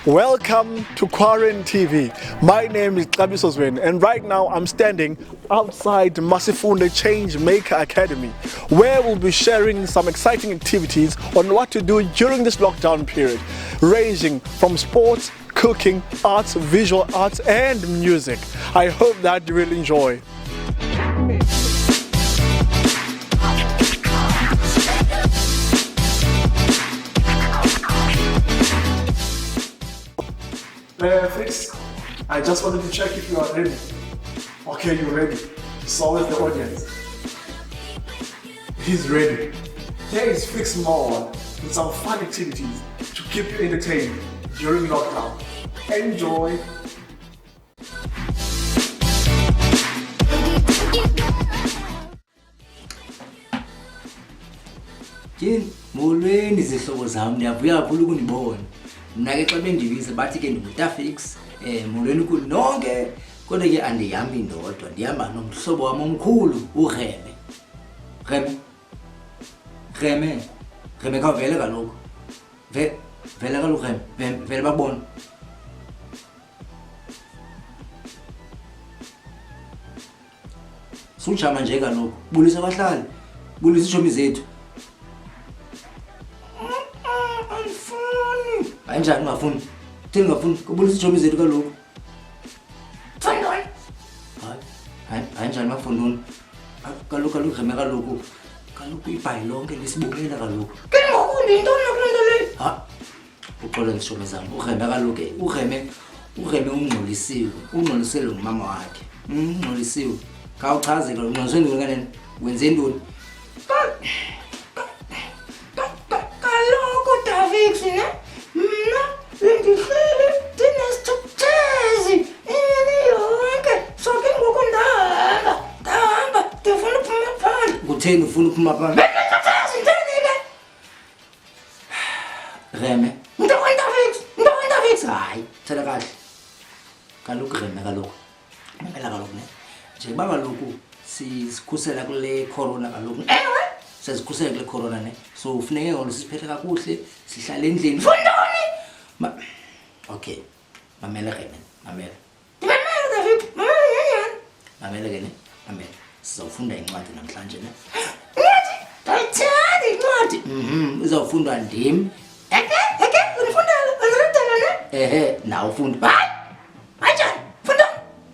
Welcome to QuaranTV. My name is Masinyusane, and right now I'm standing outside Masifunde Change Maker Academy, where we'll be sharing some exciting activities on what to do during this lockdown period, ranging from sports, cooking, arts, visual arts, and music. I hope that you will enjoy. Fix, I just wanted to check if you are ready. Okay, you're ready. So is the audience. He's ready. Here is Fix Mall with some fun activities to keep you entertained during lockdown. Enjoy! Molweni izihlobo zami ndiyavuya kakhulu ukunibona. Mina ke xa bendibize bathi ke ndingutafix molweni kunonke kodwa ke andihambi ndodwa ndihamba nomhlobo wami omkhulu uReme. Reme kavele kaloku. Vele kaloku Reme, vele babona. Sujama nje kaloku. Bulisa abahlali. Bulisa ishomi zethu. Anjani ungafuni? Thini ungafuni? Kubulisa ijomi zethu kaloku. Fandoni. Hayi, anjani mafundoni? Kaloku Reme kaloku. Kaloku ibhayi lonke lisibukela kaloku. Ke ngoku ndintoni kulento le? Ha. Uxolo ngishomi zami. Ureme ungcolisiwe. Ungcolisele ngumama wakhe. Ungcolisiwe. Khawuchaze kaloku ungcoliswe ngani? Wenze ntoni? Kaloku Davix ne? Bendihleli ndinesithukuthezi imini yonke soke ngoku ndahamba ndifuna uphuma phandle. Kutheni ufuna uphuma phandle? Ndithini ke? Reme Davix hayi thela kahle kaloku Reme kaloku mamela kaloku ne njengoba kaloku sizikhusela kule corona kaloku ewe sizikhusela kule corona ne so ufuneke ngolo siphethe kakuhle sihlale endlini fundoni. Okay, mamela Reme, mamela. Mamela David, mamela yeyani? Mamela ke ne, mamela. Sizawufunda incwadi namhlanje ne. Incwadi? Ayithandi incwadi. Izawufundwa ndim. Unifundela, unirutela ne? Nawu ufunda. Hayi! Anjani? Funda.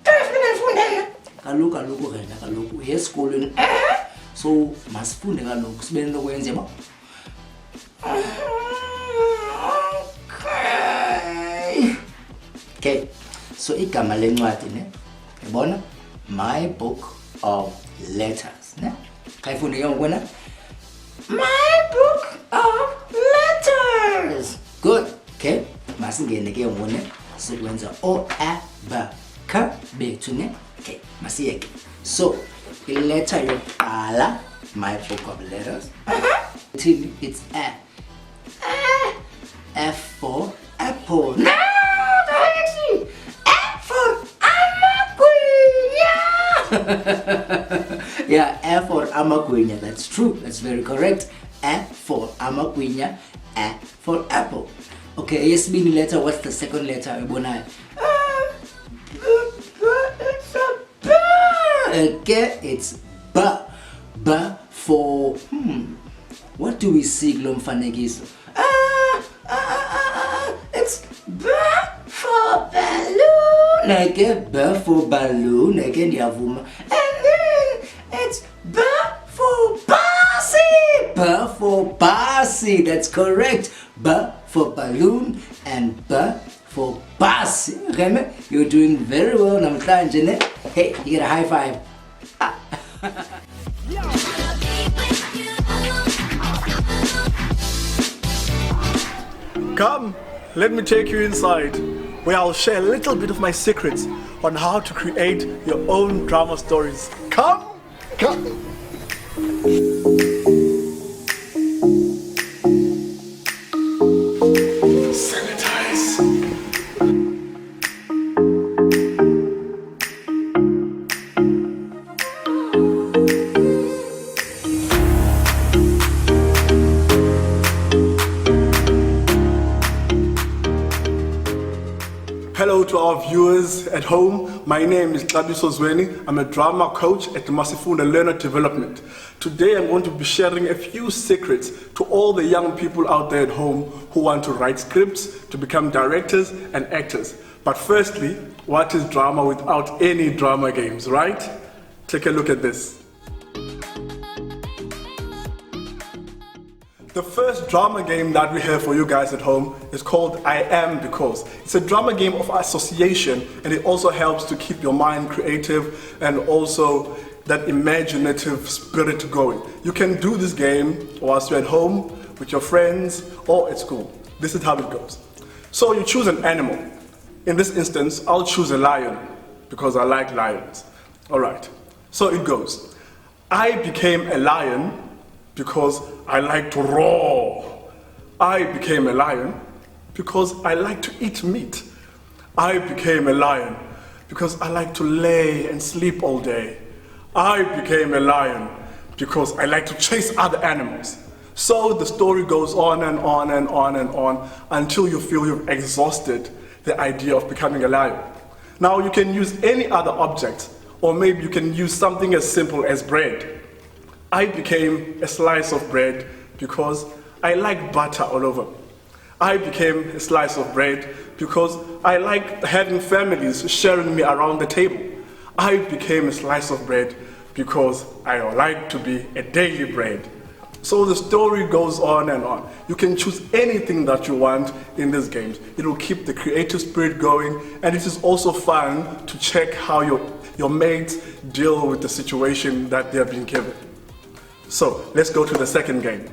Kufanele nifunde ne? Kaloku Reme, kaloku uye esikolweni. So masifunde kaloku sibe nento kwenza yabo. Okay, so igama lencwadi ne yabona my book of letters ne kayifunde ke ngokona my book of letters. Good. Okay, masingene ke ngone sikwenza o a b k bethu ne. Okay, masiyeke. So iletter yokuqala my book of letters it's a F for apple. No! Yeah, F for amagwinya. That's true. That's very correct. F for amagwinya. A for apple. Okay, yesibini letter. What's the second letter? It's a B. Okay, it's B. B for what do we see kulo mfanekiso? It's B for balloon. Okay, B for balloon. Okay, ndiyavuma. And then it's B for Basi. B for Basi. That's correct. B for balloon and B for Basi. Reme, you're doing very well namhlanje ne. Hey, you get a high five. Come, let me take you inside, where I'll share a little bit of my secrets on how to create your own drama stories. Come! Sanitize. viewers at home. My name is Masifunde. I'm a drama coach at Masifunde Learner Development. Today I'm going to be sharing a few secrets to all the young people out there at home who want to write scripts, to become directors and actors. But firstly, what is drama without any drama games, right? Take a look at this. The first drama game that we have for you guys at home is called I Am Because. It's a drama game of association, and it also helps to keep your mind creative and also that imaginative spirit going. You can do this game whilst you're at home, with your friends, or at school. This is how it goes. So you choose an animal. In this instance, I'll choose a lion because I like lions. All right, so it goes. I became a lion because I like to roar. I became a lion because I like to eat meat. I became a lion because I like to lay and sleep all day. I became a lion because I like to chase other animals. So the story goes on and on and on and on until you feel you've exhausted the idea of becoming a lion. Now you can use any other object, or maybe you can use something as simple as bread. I became a slice of bread because I like butter all over. I became a slice of bread because I like having families sharing me around the table. I became a slice of bread because I like to be a daily bread. So the story goes on and on. You can choose anything that you want in these games. It will keep the creative spirit going, and it is also fun to check how your mates deal with the situation that they have been given. So let's go to the second game.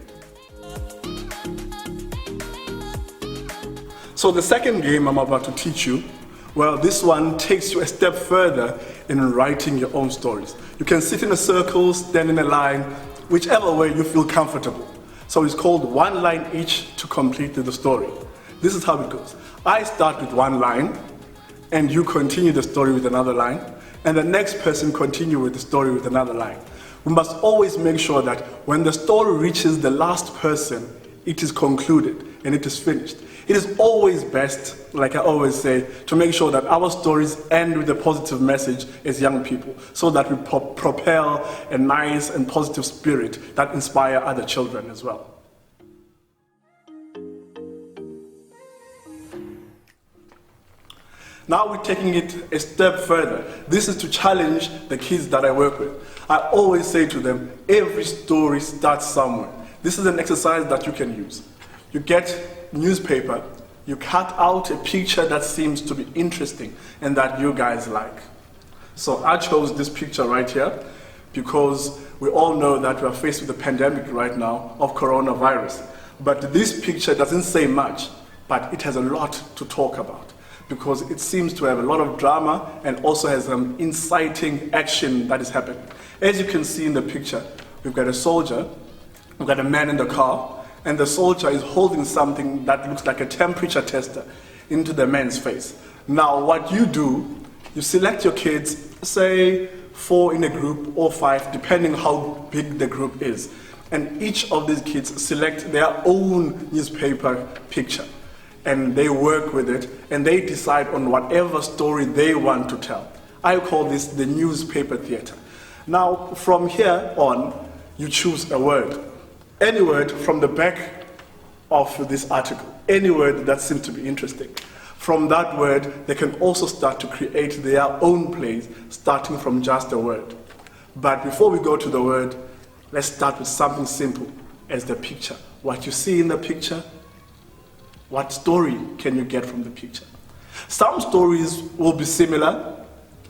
So the second game I'm about to teach you, well, this one takes you a step further in writing your own stories. You can sit in a circle, stand in a line, whichever way you feel comfortable. So it's called one line each to complete the story. This is how it goes. I start with one line, and you continue the story with another line, and the next person continue with the story with another line. We must always make sure that when the story reaches the last person, it is concluded and it is finished. It is always best, like I always say, to make sure that our stories end with a positive message as young people, so that we propel a nice and positive spirit that inspire other children as well. Now we're taking it a step further. This is to challenge the kids that I work with. I always say to them, every story starts somewhere. This is an exercise that you can use. You get newspaper, you cut out a picture that seems to be interesting and that you guys like. So I chose this picture right here because we all know that we are faced with a pandemic right now of coronavirus. But this picture doesn't say much, but it has a lot to talk about, because it seems to have a lot of drama and also has some inciting action that is happening. As you can see in the picture, we've got a soldier, we've got a man in the car, and the soldier is holding something that looks like a temperature tester into the man's face. Now what you do, you select your kids, say 4 in a group or 5, depending how big the group is. And each of these kids select their own newspaper picture, and they work with it, and they decide on whatever story they want to tell. I call this the newspaper theater. Now, from here on, you choose a word. Any word from the back of this article, any word that seems to be interesting. From that word, they can also start to create their own plays, starting from just a word. But before we go to the word, let's start with something simple as the picture. What you see in the picture, what story can you get from the picture? Some stories will be similar,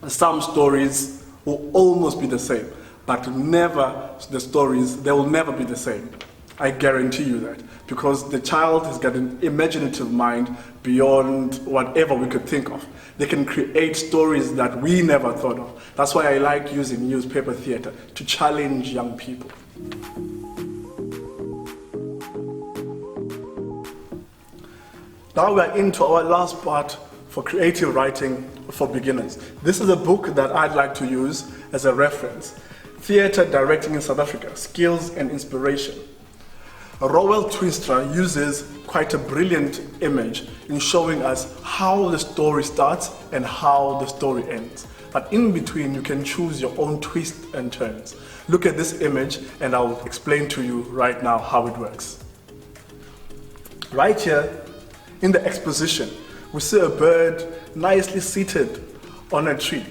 some stories will almost be the same, but never the stories, they will never be the same. I guarantee you that, because the child has got an imaginative mind beyond whatever we could think of. They can create stories that we never thought of. That's why I like using newspaper theater to challenge young people. Now we're into our last part for creative writing for beginners. This is a book that I'd like to use as a reference. Theatre Directing in South Africa, Skills and Inspiration. Roel Twinstra uses quite a brilliant image in showing us how the story starts and how the story ends. But in between, you can choose your own twists and turns. Look at this image and I'll explain to you right now how it works. Right here in the exposition, we see a bird nicely seated on a tree.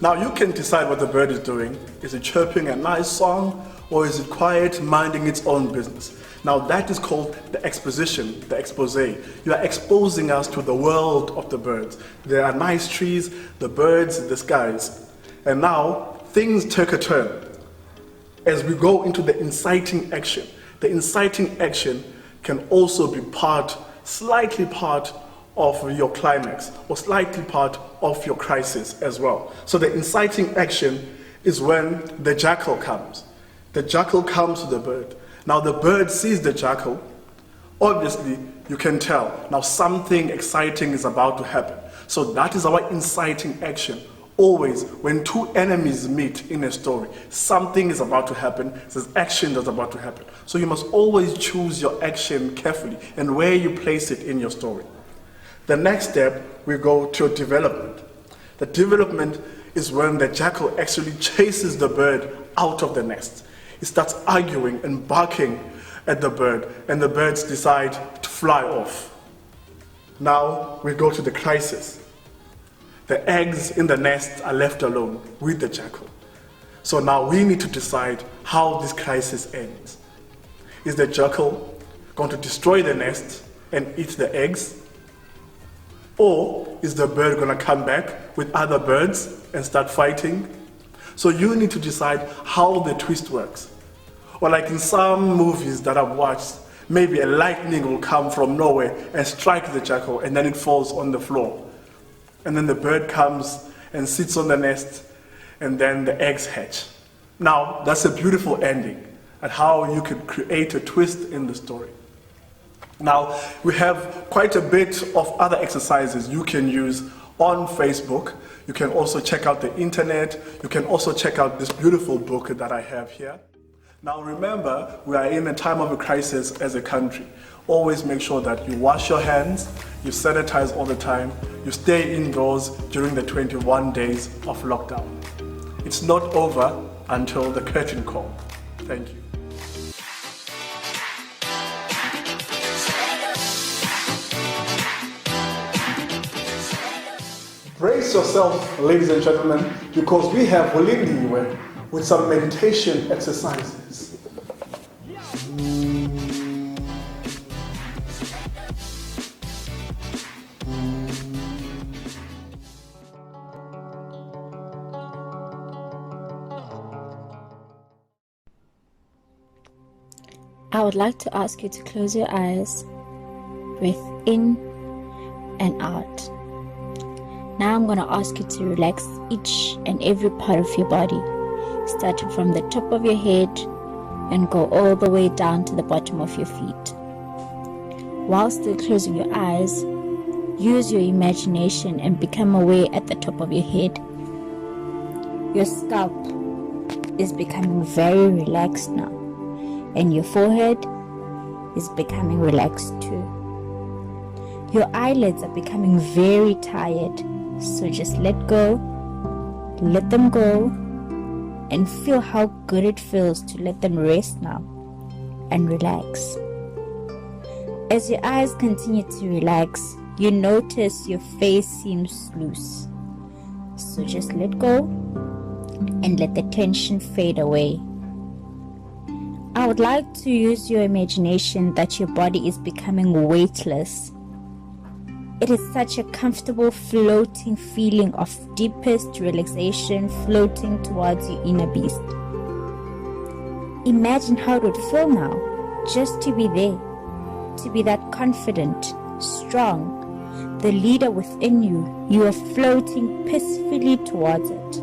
Now you can decide what the bird is doing. Is it chirping a nice song, or is it quiet, minding its own business? Now that is called the exposition, the expose. You are exposing us to the world of the birds. There are nice trees, the birds, the skies. And now things take a turn as we go into the inciting action. The inciting action can also be slightly part of your climax, or slightly part of your crisis as well. So the inciting action is when the jackal comes. The jackal comes to the bird. Now the bird sees the jackal. Obviously, you can tell now something exciting is about to happen. So that is our inciting action. Always, when two enemies meet in a story, something is about to happen, there's action that's about to happen. So you must always choose your action carefully and where you place it in your story. The next step, we go to development. The development is when the jackal actually chases the bird out of the nest. It starts arguing and barking at the bird, and the birds decide to fly off. Now we go to the crisis. The eggs in the nest are left alone with the jackal. So now we need to decide how this crisis ends. Is the jackal going to destroy the nest and eat the eggs? Or is the bird going to come back with other birds and start fighting? So you need to decide how the twist works. Or like in some movies that I've watched, maybe a lightning will come from nowhere and strike the jackal, and then it falls on the floor. And then the bird comes and sits on the nest, and then the eggs hatch. Now, that's a beautiful ending at how you could create a twist in the story. Now, we have quite a bit of other exercises you can use on Facebook. You can also check out the internet. You can also check out this beautiful book that I have here. Now remember, we are in a time of a crisis as a country. Always make sure that you wash your hands, you sanitize all the time, you stay indoors during the 21 days of lockdown. It's not over until the curtain call. Thank you. Brace yourself, ladies and gentlemen, because we have Holindiwe with some meditation exercises. I would like to ask you to close your eyes, breathe in and out. Now I'm going to ask you to relax each and every part of your body, starting from the top of your head and go all the way down to the bottom of your feet. While still closing your eyes, use your imagination and become aware at the top of your head. Your scalp is becoming very relaxed now, and your forehead is becoming relaxed too. Your eyelids are becoming very tired, so just let them go, and feel how good it feels to let them rest now and relax. As your eyes continue to relax, you notice your face seems loose. So just let go and let the tension fade away. I would like to use your imagination that your body is becoming weightless. It is such a comfortable floating feeling of deepest relaxation floating towards your inner beast. Imagine how it would feel now just to be there, to be that confident, strong, the leader within you. You are floating peacefully towards it.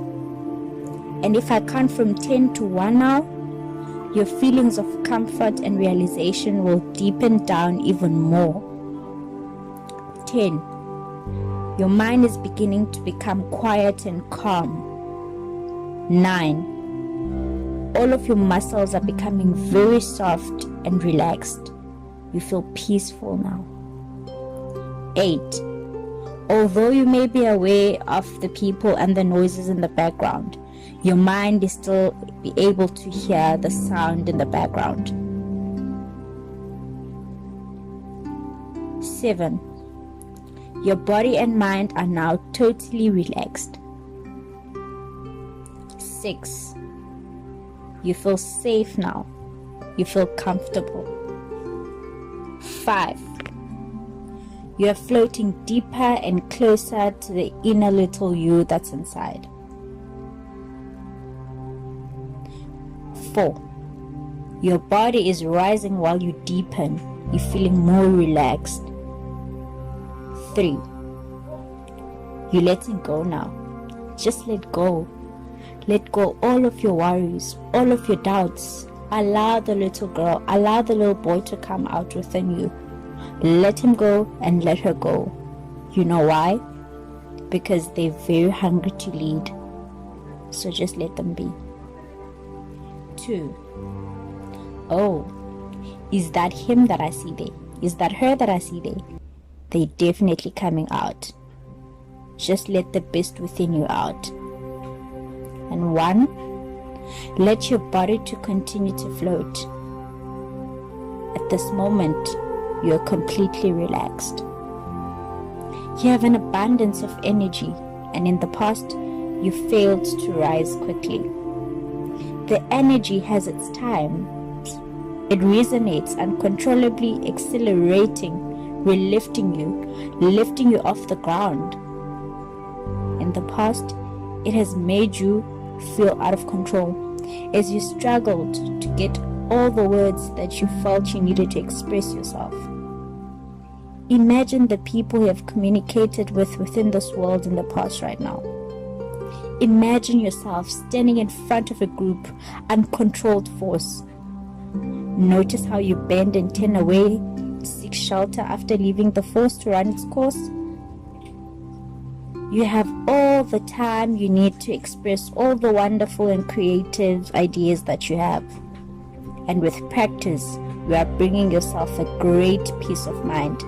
And if I count from 10 to 1 now, your feelings of comfort and realization will deepen down even more. 10. Your mind is beginning to become quiet and calm. 9. All of your muscles are becoming very soft and relaxed. You feel peaceful now. 8. Although you may be aware of the people and the noises in the background, your mind is still be able to hear the sound in the background. 7. Your body and mind are now totally relaxed. 6. You feel safe now. You feel comfortable. 5. You are floating deeper and closer to the inner little you that's inside. 4. Your body is rising while you deepen. You're feeling more relaxed. 3. You're letting go now. Just let go. Let go all of your worries, all of your doubts. Allow the little girl, allow the little boy to come out within you. Let him go and let her go. You know why? Because they're very hungry to lead. So just let them be. 2. Oh, is that him that I see there? Is that her that I see there? They're definitely coming out. Just let the best within you out. And 1, let your body to continue to float. At this moment, you're completely relaxed. You have an abundance of energy, and in the past, you failed to rise quickly. The energy has its time. It resonates uncontrollably, accelerating, lifting you off the ground. In the past, it has made you feel out of control as you struggled to get all the words that you felt you needed to express yourself. Imagine the people you have communicated with within this world in the past right now. Imagine yourself standing in front of a group, uncontrolled force. Notice how you bend and turn away, seek shelter after leaving the force to run its course. You have all the time you need to express all the wonderful and creative ideas that you have. And with practice, you are bringing yourself a great peace of mind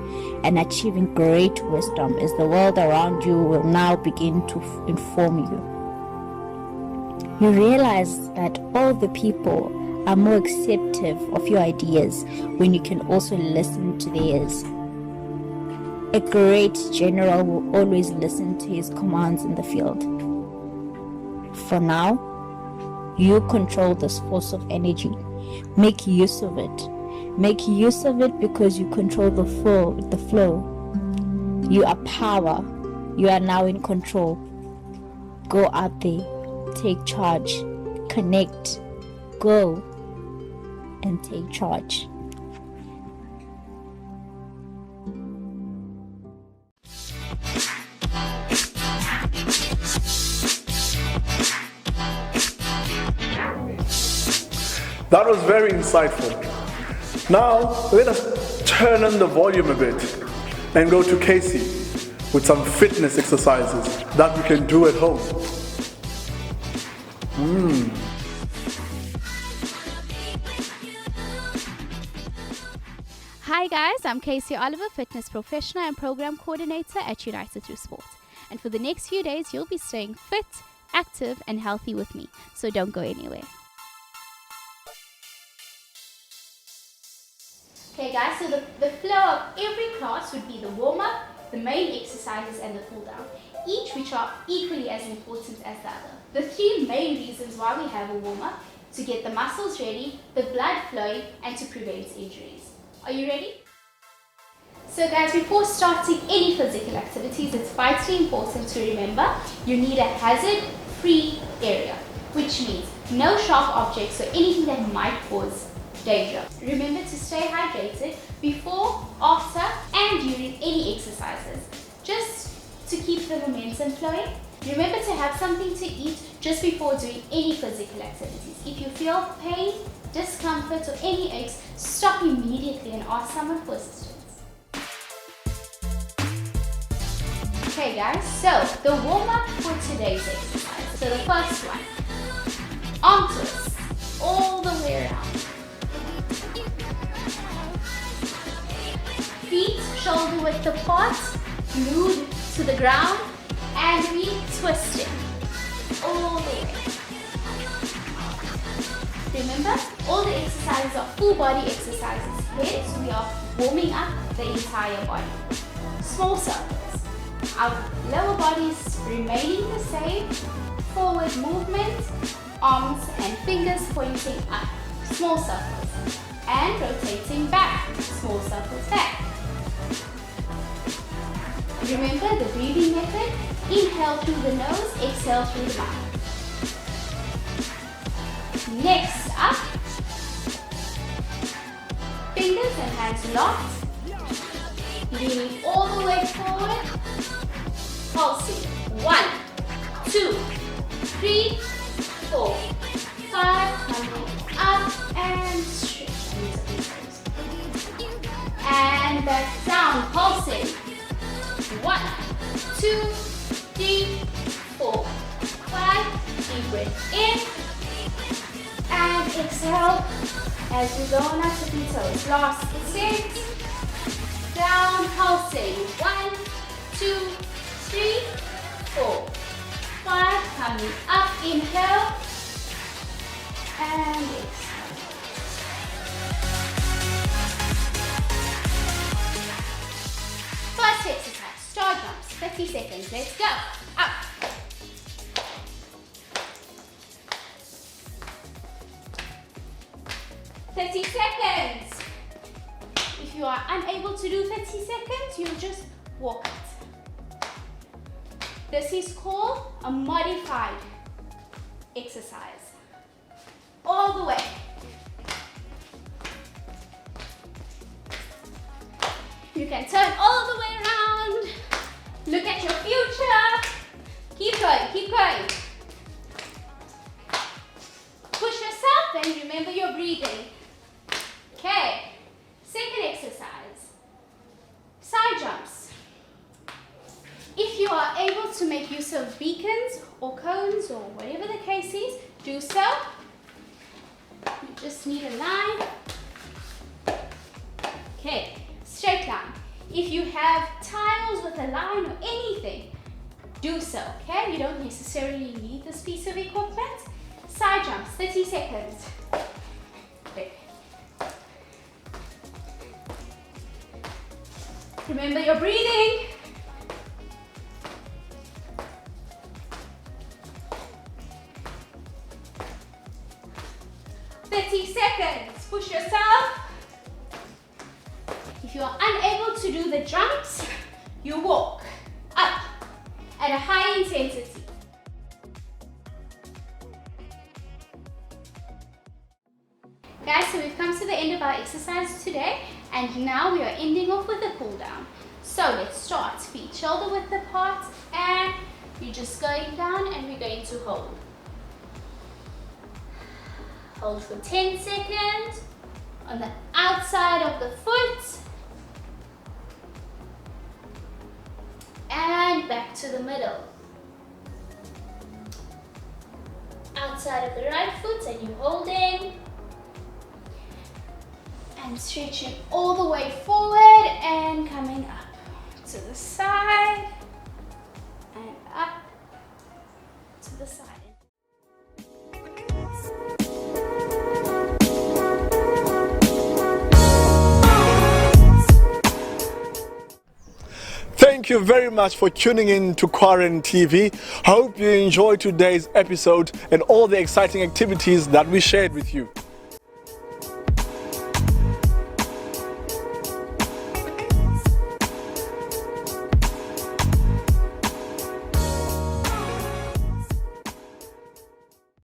and achieving great wisdom as the world around you will now begin to inform you. You realize that all the people are more acceptive of your ideas when you can also listen to theirs. A great general will always listen to his commands in the field. For now, you control this force of energy. Make use of it. Make use of it because you control the flow. You are power. You are now in control. Go out there. Take charge. Connect. Go and take charge. That was very insightful. Now, let us turn on the volume a bit and go to Casey with some fitness exercises that we can do at home. Hi guys, I'm Casey Oliver, fitness professional and program coordinator at United Through Sport. And for the next few days, you'll be staying fit, active and healthy with me. So don't go anywhere. Okay guys, so the flow of every class would be the warm-up, the main exercises and the cool-down, each which are equally as important as the other. The 3 main reasons why we have a warm-up: to get the muscles ready, the blood flowing and to prevent injuries. Are you ready? So guys, before starting any physical activities, it's vitally important to remember you need a hazard-free area, which means no sharp objects or anything that might cause danger. Remember to stay hydrated before, after and during any exercises, just to keep the momentum flowing. Remember to have something to eat just before doing any physical activities. If you feel pain, discomfort or any aches, stop immediately and ask someone for assistance. Okay guys, so the warm-up for today's exercise. So the first one, arm twists all the way around. with the part glued to the ground and we twisting all the way. Remember, all the exercises are full body exercises. Hence, we are warming up the entire body. Small circles. Our lower body is remaining the same. Forward movement, arms and fingers pointing up. Small circles. And rotating back. Small circles back. Remember the breathing method. Inhale through the nose, exhale through the mouth. Next up, fingers and hands locked, leaning all the way forward, pulsing. 1, 2, 3, 4, 5, coming up and stretch. And back down, pulsing. 1, 2, 3, 4, 5, deep breath in. And exhale as we go on our tippy toes. Last 6. Down, pulsing. 1, 2, 3, 4, 5. Coming up, inhale. And exhale. First exercise, star jumps. 30 seconds. Let's go. Up. 30 seconds. If you are unable to do 30 seconds, you just walk it. This is called a modified exercise. All the way. You can turn all the way around. Look at your future. Keep going, keep going. Push yourself and remember your breathing. Okay, second exercise, side jumps. If you are able to make use of beacons or cones or whatever the case is, do so. You just need a line. Okay, straight line. If you have tiles with a line or anything, do so, okay? You don't necessarily need this piece of equipment. Side jumps, 30 seconds. Okay. Remember your breathing. Seconds. Push yourself. If you are unable to do the jumps, you walk up at a high intensity. Guys, so we've come to the end of our exercise today, and now we are ending off with a cool down. So let's start. Feet shoulder width apart, and you're just going down and we're going to hold. Hold for 10 seconds on the outside of the foot. And back to the middle. Outside of the right foot and you're holding. And stretching all the way forward and coming up to the side and up to the side. Thank you very much for tuning in to QuaranTV. Hope you enjoyed today's episode and all the exciting activities that we shared with you.